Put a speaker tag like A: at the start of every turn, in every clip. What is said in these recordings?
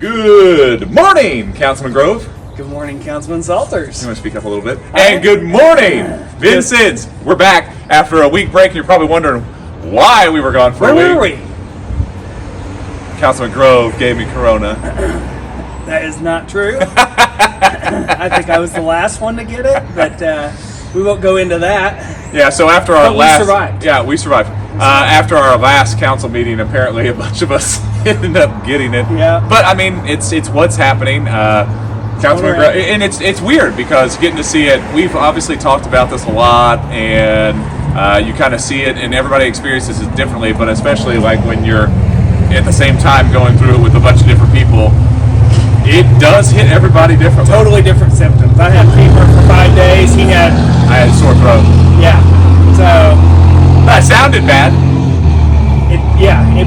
A: Good morning, Councilman Grove.
B: Good morning, Councilman Salters.
A: You want to speak up a little bit? And good morning, Vincennes. We're back after a week break, and you're probably wondering why we were gone for a week.
B: Where were we?
A: Councilman Grove gave me corona.
B: That is not true. I think I was the last one to get it, but we won't go into that.
A: Yeah, so after our
B: But
A: last...
B: we survived.
A: Yeah, we survived. After our last council meeting, apparently a bunch of us ended up getting it.
B: Yeah.
A: But, I mean, it's what's happening. Councilman Grove, and it's weird because getting to see it, we've obviously talked about this a lot, and you kind of see it, and everybody experiences it differently, but especially like when you're at the same time going through it with a bunch of different people, it does hit everybody differently.
B: Totally different symptoms. I had fever for 5 days.
A: I had a sore throat.
B: Yeah. So.
A: That sounded bad.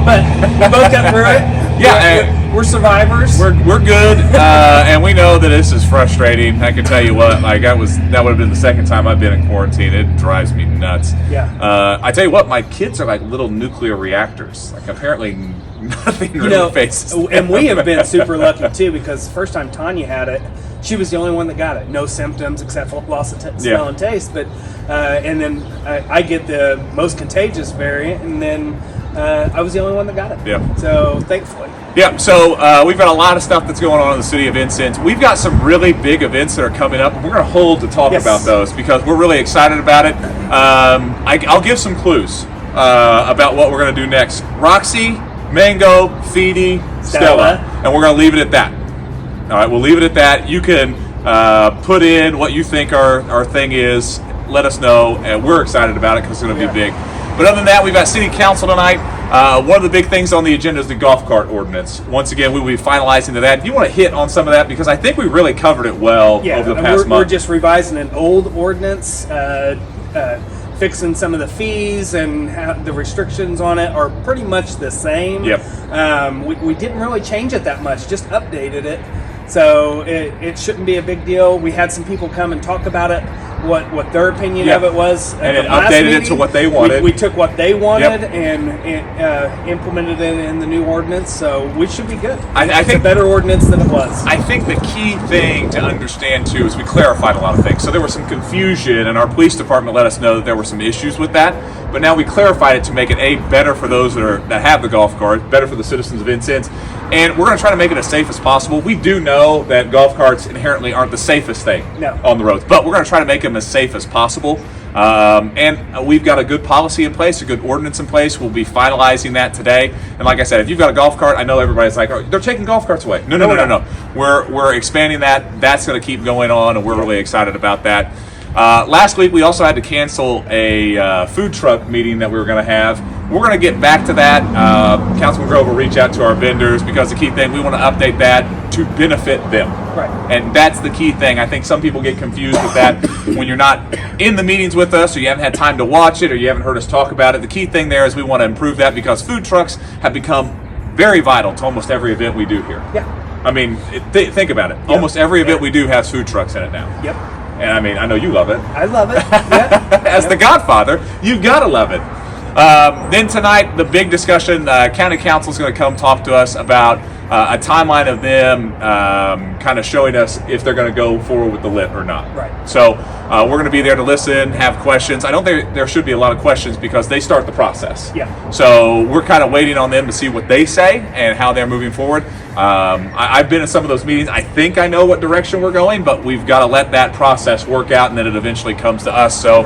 B: But we both got through it.
A: Yeah,
B: we're survivors.
A: We're good, and we know that this is frustrating. I can tell you what, like that would have been the second time I've been in quarantine. It drives me nuts.
B: Yeah.
A: I tell you what, my kids are like little nuclear reactors. Like apparently nothing really faces them.
B: And we have been super lucky too, because the first time Tanya had it, she was the only one that got it. No symptoms except for loss of smell and taste. But and then I get the most contagious variant, and then I was the only one that got it.
A: Yeah.
B: So thankfully.
A: Yeah, so we've got a lot of stuff that's going on in the city of Vincennes. We've got some really big events that are coming up. We're going to hold to talk about those because we're really excited about it. I'll give some clues about what we're going to do next. Roxy, Mango, Feedy, Stella, and we're going to leave it at that. All right, we'll leave it at that. You can put in what you think our thing is. Let us know, and we're excited about it because it's going to be big. But other than that, we've got City Council tonight. One of the big things on the agenda is the golf cart ordinance. Once again, we will be finalizing to that. You want to hit on some of that because I think we really covered it well over the past month.
B: We're just revising an old ordinance, fixing some of the fees, and the restrictions on it are pretty much the same.
A: Yep.
B: We didn't really change it that much, just updated it. So it shouldn't be a big deal. We had some people come and talk about it, what their opinion of it was.
A: And it updated it to what they wanted.
B: We took what they wanted and implemented it in the new ordinance, so we should be good.
A: I think
B: it's a better ordinance than it was.
A: I think the key thing to understand, too, is we clarified a lot of things. So there was some confusion, and our police department let us know that there were some issues with that. But now we clarified it to make it, better for those that have the golf cart, better for the citizens of Vincennes, and we're going to try to make it as safe as possible. We do know that golf carts inherently aren't the safest thing on the roads, but we're going to try to make them as safe as possible. And we've got a good policy in place, a good ordinance in place. We'll be finalizing that today. And like I said, if you've got a golf cart, I know everybody's like, oh, they're taking golf carts away. No. We're expanding that. That's going to keep going on, and we're really excited about that. Last week, we also had to cancel a food truck meeting that we were going to have. We're going to get back to that. Councilman Grove will reach out to our vendors because the key thing, we want to update that to benefit them.
B: Right.
A: And that's the key thing. I think some people get confused with that when you're not in the meetings with us or you haven't had time to watch it or you haven't heard us talk about it. The key thing there is we want to improve that because food trucks have become very vital to almost every event we do here.
B: Yeah.
A: I mean, think about it. Yeah. Almost every event we do has food trucks in it now.
B: Yep.
A: And I mean, I know you love it.
B: I love it. Yeah.
A: As the Godfather, you've got to love it. Then tonight, the big discussion, County Council is going to come talk to us about a timeline of them kind of showing us if they're going to go forward with the lit or not.
B: Right.
A: So we're going to be there to listen, have questions. I don't think there should be a lot of questions because they start the process.
B: Yeah.
A: So we're kind of waiting on them to see what they say and how they're moving forward. I've been in some of those meetings. I think I know what direction we're going, but we've got to let that process work out, and then it eventually comes to us. So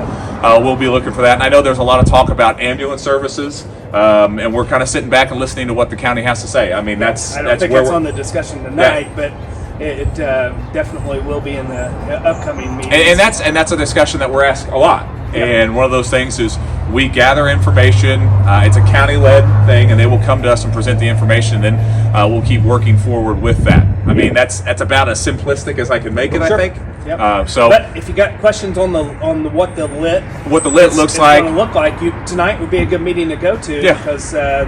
A: we'll be looking for that. And I know there's a lot of talk about ambulance services, and we're kind of sitting back and listening to what the county has to say. I mean,
B: I don't think it's on the discussion tonight, but it definitely will be in the upcoming meetings.
A: And that's a discussion that we're asked a lot. And one of those things is we gather information. It's a county-led thing, and they will come to us and present the information, and then we'll keep working forward with that. I mean, that's about as simplistic as I can make it.
B: Sure.
A: I think.
B: Yep.
A: But
B: if you got questions on what the lit
A: looks like,
B: going to look like, tonight would be a good meeting to go to because the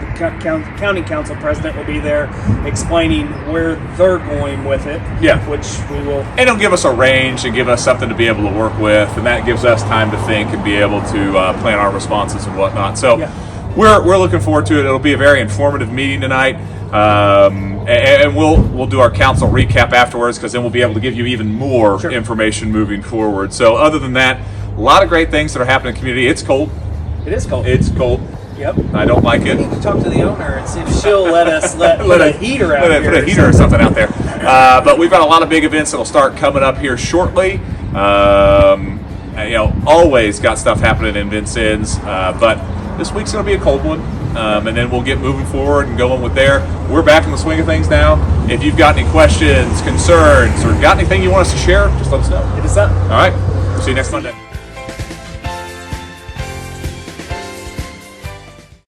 B: county council president will be there explaining where they're going with it.
A: Yeah,
B: which we will.
A: And it'll give us a range and give us something to be able to work with, and that gives us time to think and be able to plan our responses and whatnot. So. Yeah. we're looking forward to it. It'll be a very informative meeting tonight. And we'll do our council recap afterwards, because then we'll be able to give you even more information moving forward. So other than that, a lot of great things that are happening in the community. It's cold.
B: It is cold.
A: It's cold.
B: Yep.
A: I don't like it.
B: We need to talk to the owner and see if she'll let us put a heater out here.
A: Put a heater or something out there. But we've got a lot of big events that'll start coming up here shortly. Always got stuff happening in Vincennes, but this week's going to be a cold one. And then we'll get moving forward and going with there. We're back in the swing of things now. If you've got any questions, concerns, or got anything you want us to share, just let us know.
B: Hit us up.
A: All right. See you next Monday.